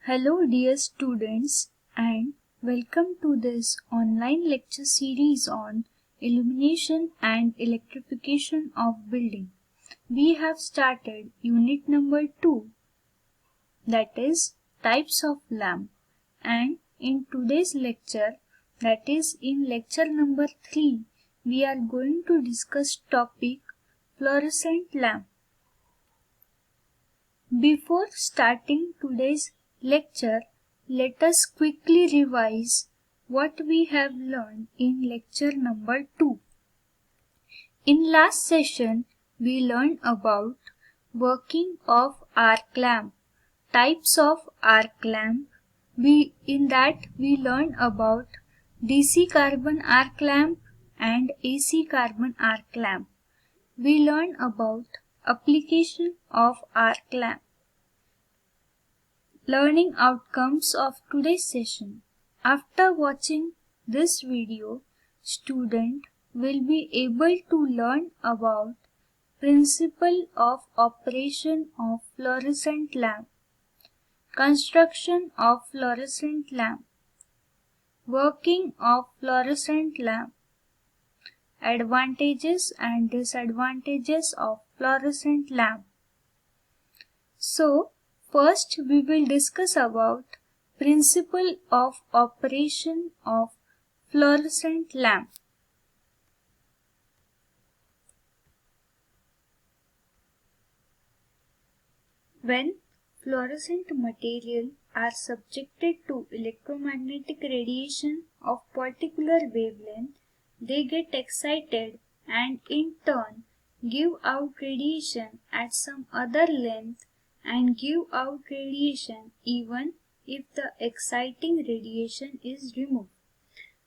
Hello dear students and welcome to this online lecture series on illumination and electrification of building. We have started unit number 2, that is types of lamp, and in today's lecture, that is in lecture number 3, we are going to discuss topic fluorescent lamp. Before starting today's lecture, let us quickly revise what we have learned in lecture number 2. In last session, we learned about working of arc lamp, types of arc lamp. In that we learned about DC carbon arc lamp and AC carbon arc lamp. We learned about application of arc lamp. Learning outcomes of today's session. After watching this video, student will be able to learn about principle of operation of fluorescent lamp, construction of fluorescent lamp, working of fluorescent lamp, advantages and disadvantages of fluorescent lamp. So, first we will discuss about principle of operation of fluorescent lamp. When fluorescent material are subjected to electromagnetic radiation of particular wavelength, they get excited and in turn give out radiation at some other length and give out radiation even if the exciting radiation is removed.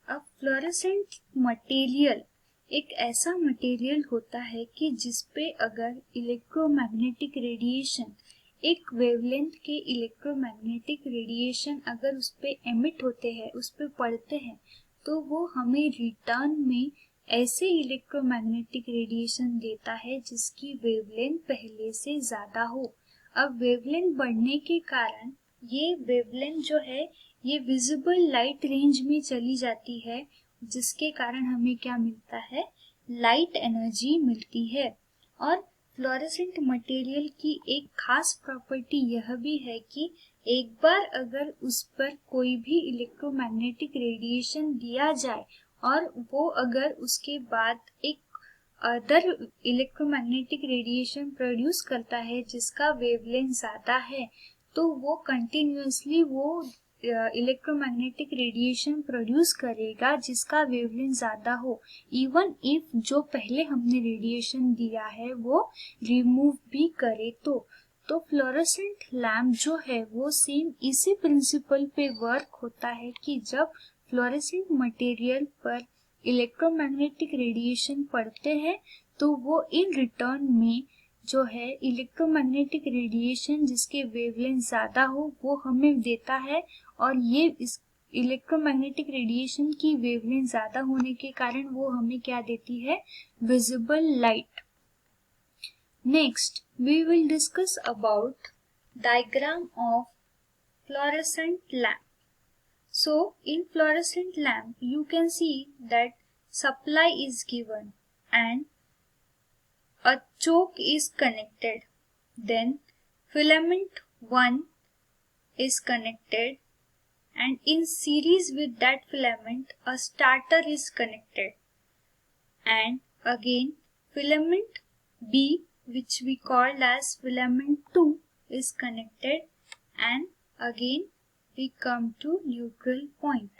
अब fluorescent material एक ऐसा material होता है कि जिसपे अगर electromagnetic radiation एक wavelength के इलेक्ट्रोमैग्नेटिक रेडिएशन अगर उस पे एमिट होते हैं, उस पे पड़ते हैं, तो वो हमें रिटर्न में ऐसे इलेक्ट्रोमैग्नेटिक रेडिएशन देता है जिसकी वेवलेंथ पहले से ज्यादा हो। अब वेवलेंथ बढ़ने के कारण ये वेवलेंथ जो है ये विजिबल लाइट रेंज में चली जाती है, जिसके कारण हमें क्या मिलता है, लाइट एनर्जी मिलती है। और फ्लोरेसेंट मटेरियल की एक खास प्रॉपर्टी यह भी है कि एक बार अगर उस पर कोई भी इलेक्ट्रोमैग्नेटिक रेडिएशन दिया जाए और वो अगर उसके बाद एक अदर इलेक्ट्रोमैग्नेटिक रेडिएशन प्रोड्यूस करता है जिसका वेवलेंथ ज्यादा है, तो वो कंटिन्यूअसली वो इलेक्ट्रोमैग्नेटिक रेडिएशन प्रोड्यूस करेगा जिसका वेवलेंथ ज्यादा हो, इवन इफ जो पहले हमने रेडिएशन दिया है वो रिमूव भी करे तो फ्लोरेसेंट लैम्प जो है वो सेम इसी प्रिंसिपल पे वर्क होता है कि जब फ्लोरेसेंट मटेरियल पर इलेक्ट्रोमैग्नेटिक रेडिएशन पड़ते हैं तो वो इन रिटर्न में जो है इलेक्ट्रोमैग्नेटिक रेडिएशन जिसके वेवलेंथ ज्यादा हो वो हमें देता है, और ये इस इलेक्ट्रोमैग्नेटिक रेडिएशन की वेवलेंथ ज्यादा होने के कारण वो हमें क्या देती है, visible light. Next we will discuss about diagram of fluorescent lamp. So in fluorescent lamp you can see that supply is given and a choke is connected, then filament 1 is connected, and in series with that filament a starter is connected, and again filament B, which we called as filament 2, is connected, and again we come to neutral point.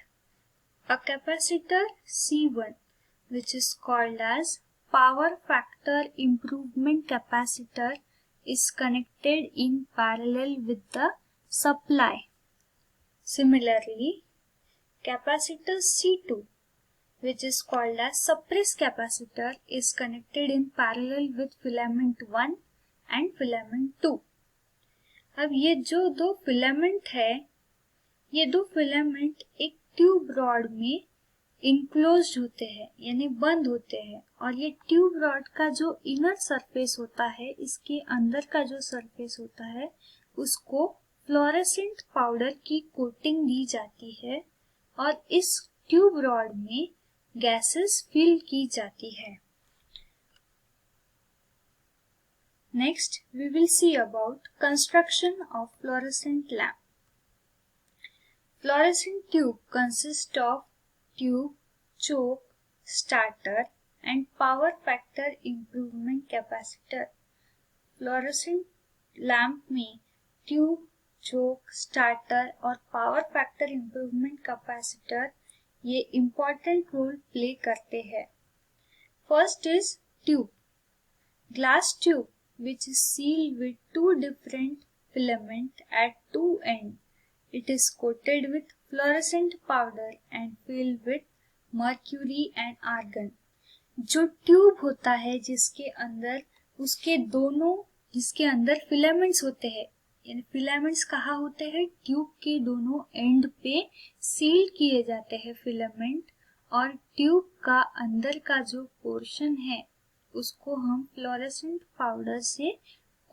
A capacitor C1, which is called as power factor improvement capacitor, is connected in parallel with the supply. Similarly, capacitor C2, which is called as suppress capacitor, is connected in parallel with filament 1 and filament 2. अब ये जो दो filament है, ये दो filament एक tube rod में enclosed होते हैं यानी बंद होते हैं, और ये ट्यूब रॉड का जो इनर सरफेस होता है, इसके अंदर का जो सरफेस होता है उसको फ्लोरेसेंट पाउडर की कोटिंग दी जाती है और इस ट्यूब रॉड में गैसेस फिल की जाती है। Next, we will see about construction of fluorescent lamp. Fluorescent tube consists of tube, choke, starter and power factor improvement capacitor. Fluorescent lamp में ट्यूब, चोक, स्टार्टर और पावर फैक्टर इम्प्रूवमेंट कैपेसिटर ये important role play करते हैं। First is tube, glass tube which is sealed with two different filaments at two ends. It is coated with fluorescent powder and filled with mercury and argon. जो tube होता है जिसके अंदर filaments होते हैं, यानी फिलामेंट्स कहाँ होते हैं, ट्यूब के दोनों एंड पे सील किए जाते हैं फिलामेंट, और ट्यूब का अंदर का जो पोर्शन है उसको हम फ्लोरेसेंट पाउडर से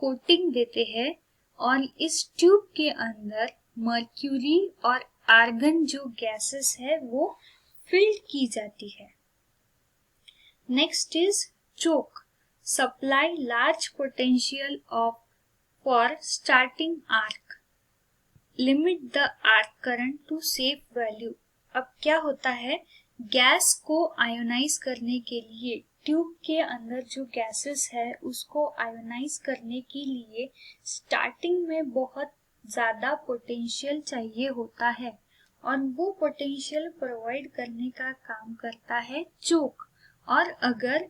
कोटिंग देते हैं और इस ट्यूब के अंदर मर्क्यूरी और आर्गन जो गैसेस है वो फिल की जाती है। Next is choke, supply large potential for starting arc, limit the arc current to safe value. अब क्या होता है, गैस को आयोनाइज करने के लिए ट्यूब के अंदर जो गैसेस है उसको आयोनाइज करने के लिए स्टार्टिंग में बहुत ज्यादा पोटेंशियल चाहिए होता है और वो पोटेंशियल प्रोवाइड करने का काम करता है चोक। और अगर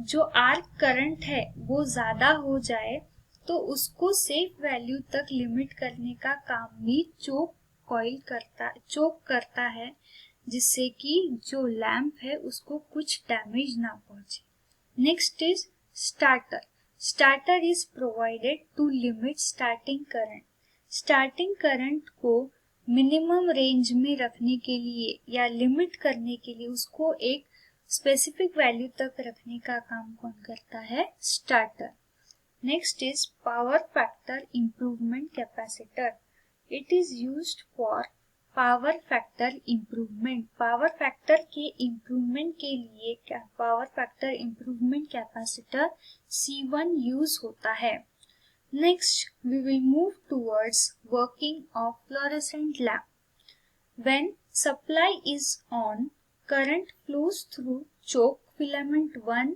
जो आर्क करंट है वो ज्यादा हो जाए तो उसको सेफ वैल्यू तक लिमिट करने का काम भी चोक करता है, जिससे कि जो लैंप है उसको कुछ डैमेज ना पहुंचे। Next is starter, starter is provided to limit starting current. Starting current को मिनिमम रेंज में रखने के लिए या लिमिट करने के लिए उसको एक स्पेसिफिक वैल्यू तक रखने का काम कौन करता है, starter. Next is power factor improvement capacitor, it is used for power factor improvement. Power factor के इम्प्रूवमेंट के लिए power factor improvement capacitor C1 use होता है। Next we will move towards working of fluorescent lamp. When supply is on, current flows through choke filament 1,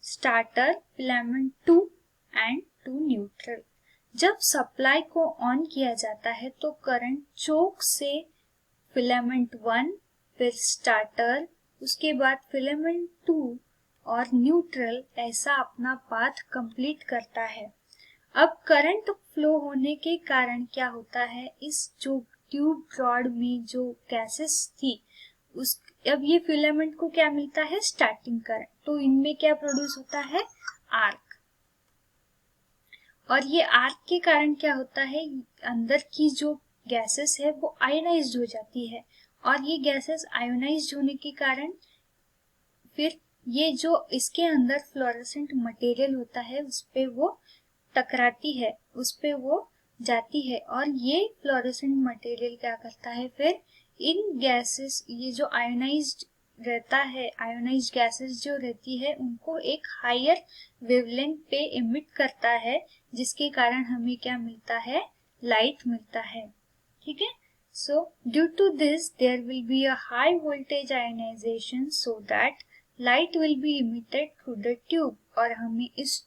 starter filament 2 and to neutral. जब supply को on किया जाता है तो current चोक से filament 1, फिर स्टार्टर, उसके बाद फिलामेंट 2 और न्यूट्रल ऐसा अपना पाथ कंप्लीट करता है। अब करंट फ्लो होने के कारण क्या होता है, इस जो ट्यूब रॉड में जो गैसेस थी अब ये फिलामेंट को क्या मिलता है, स्टार्टिंग करंट, तो इनमें क्या प्रोड्यूस होता है, आर्क। और ये आर्क के कारण क्या होता है, अंदर की जो गैसेस है वो आयोनाइज्ड हो जाती है और ये गैसेस आयोनाइज्ड होने के कारण फिर ये जो इसके अंदर फ्लोरेसेंट मटेरियल होता है उस पे वो टकराती है, उस पे वो जाती है और ये फ्लोरेसेंट मटेरियल क्या करता है, फिर इन गैसेस, ये जो आयोनाइज्ड रहता है, आयोनाइज्ड गैसेस जो रहती है उनको एक हायर वेवलेंथ पे एमिट करता है, जिसके कारण हमें क्या मिलता है, लाइट मिलता है। ठीक है, so due to this there will be a high voltage ionisation so that light will be emitted through the tube. और हमें इस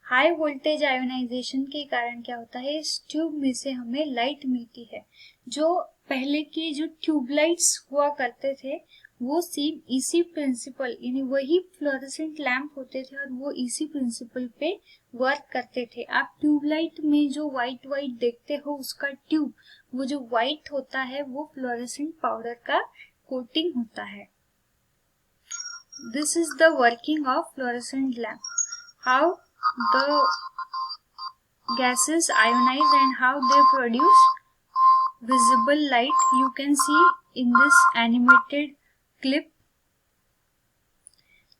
हाई वोल्टेज आयोनाइजेशन के कारण क्या होता है, इस ट्यूब में से हमें लाइट मिलती है। जो पहले के जो ट्यूबलाइट्स हुआ करते थे वो सेम इसी प्रिंसिपल, यानी वही फ्लोरेसेंट लैंप होते थे और वो इसी प्रिंसिपल पे वर्क करते थे। आप ट्यूबलाइट में जो व्हाइट देखते हो उसका ट्यूब, वो जो व्हाइट होता है वो फ्लोरेसेंट पाउडर का कोटिंग होता है। This is the working of fluorescent lamp, how the gases ionize and how they produce visible light, you can see in this animated clip.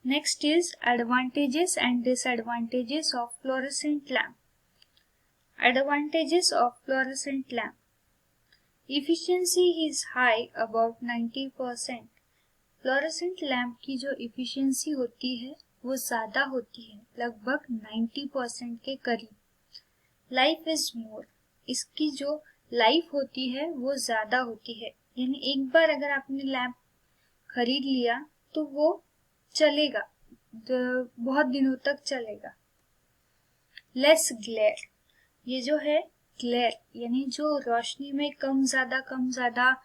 Next is advantages and disadvantages of fluorescent lamp. Advantages of fluorescent lamp. Efficiency is high, about 90%. Fluorescent lamp की जो efficiency होती है वो ज़्यादा होती है, लगभग 90% के करीब. लाइफ इज मोर, इसकी जो लाइफ होती है वो ज़्यादा होती है, यानी एक बार अगर आपने लैम्प खरीद लिया तो वो चलेगा, बहुत दिनों तक चलेगा. लेस ग्लेयर, ये जो है ग्लेयर यानी जो रोशनी में कम ज़्यादा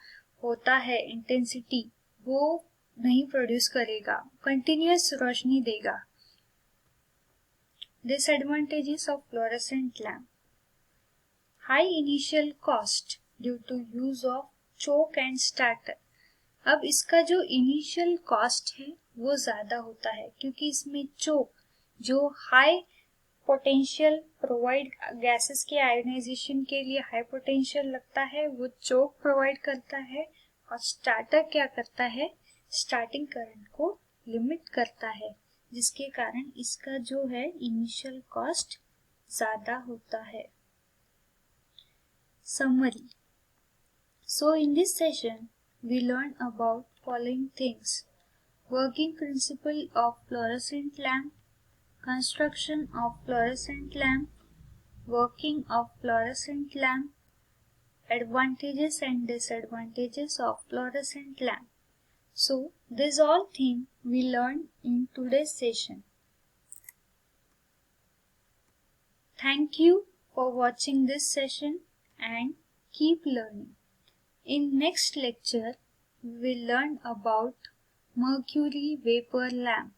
होता है इंटेंसिटी, वो नहीं प्रोड्यूस करेगा, कंटिन्यूअस रोशनी देगा. Disadvantages of fluorescent lamp. High initial cost due to use of choke and starter. अब इसका जो इनिशियल कॉस्ट है वो ज़्यादा होता है, क्योंकि इसमें चोक जो हाई पोटेंशियल प्रोवाइड, गैसेस के आयोनाइजेशन के लिए हाई पोटेंशियल लगता है, वो चोक प्रोवाइड करता है. और स्टार्टर क्या करता है, स्टार्टिंग करंट को लिमिट करता है, जिसके कारण इसका जो है इनिशियल कॉस्ट ज़्यादा होता है. Summary. So in this session we learned about following things: working principle of fluorescent lamp, construction of fluorescent lamp, working of fluorescent lamp, advantages and disadvantages of fluorescent lamp. So these all things we learned in today's session. Thank you for watching this session and keep learning. In next lecture we will learn about mercury vapor lamp.